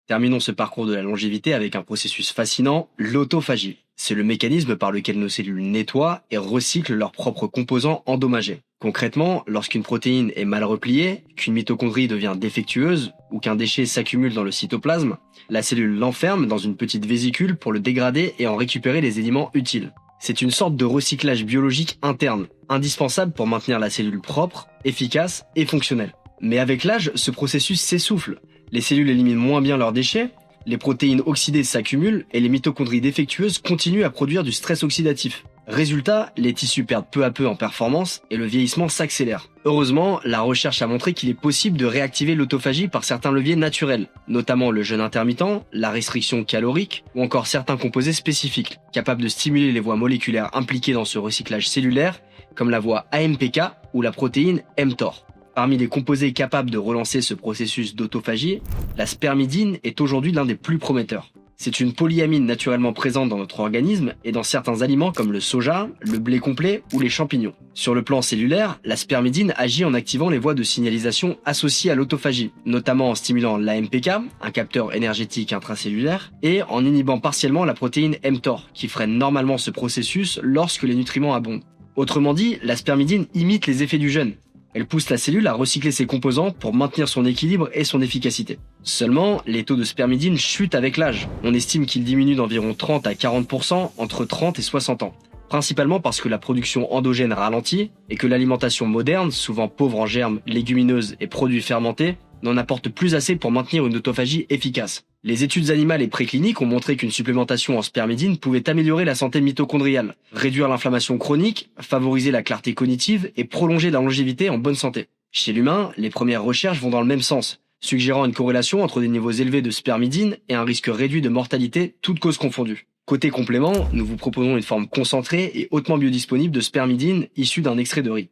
Terminons ce parcours de la longévité avec un processus fascinant, l'autophagie. C'est le mécanisme par lequel nos cellules nettoient et recyclent leurs propres composants endommagés. Concrètement, lorsqu'une protéine est mal repliée, qu'une mitochondrie devient défectueuse ou qu'un déchet s'accumule dans le cytoplasme, la cellule l'enferme dans une petite vésicule pour le dégrader et en récupérer les éléments utiles. C'est une sorte de recyclage biologique interne, indispensable pour maintenir la cellule propre, efficace et fonctionnelle. Mais avec l'âge, ce processus s'essouffle. Les cellules éliminent moins bien leurs déchets, les protéines oxydées s'accumulent et les mitochondries défectueuses continuent à produire du stress oxydatif. Résultat, les tissus perdent peu à peu en performance et le vieillissement s'accélère. Heureusement, la recherche a montré qu'il est possible de réactiver l'autophagie par certains leviers naturels, notamment le jeûne intermittent, la restriction calorique ou encore certains composés spécifiques, capables de stimuler les voies moléculaires impliquées dans ce recyclage cellulaire, comme la voie AMPK ou la protéine mTOR. Parmi les composés capables de relancer ce processus d'autophagie, la spermidine est aujourd'hui l'un des plus prometteurs. C'est une polyamine naturellement présente dans notre organisme et dans certains aliments comme le soja, le blé complet ou les champignons. Sur le plan cellulaire, la spermidine agit en activant les voies de signalisation associées à l'autophagie, notamment en stimulant l'AMPK, un capteur énergétique intracellulaire, et en inhibant partiellement la protéine mTOR, qui freine normalement ce processus lorsque les nutriments abondent. Autrement dit, la spermidine imite les effets du jeûne. Elle pousse la cellule à recycler ses composants pour maintenir son équilibre et son efficacité. Seulement, les taux de spermidine chutent avec l'âge. On estime qu'ils diminuent d'environ 30 à 40% entre 30 et 60 ans. Principalement parce que la production endogène ralentit et que l'alimentation moderne, souvent pauvre en germes, légumineuses et produits fermentés, n'en apporte plus assez pour maintenir une autophagie efficace. Les études animales et précliniques ont montré qu'une supplémentation en spermidine pouvait améliorer la santé mitochondriale, réduire l'inflammation chronique, favoriser la clarté cognitive et prolonger la longévité en bonne santé. Chez l'humain, les premières recherches vont dans le même sens, suggérant une corrélation entre des niveaux élevés de spermidine et un risque réduit de mortalité, toutes causes confondues. Côté complément, nous vous proposons une forme concentrée et hautement biodisponible de spermidine issue d'un extrait de riz.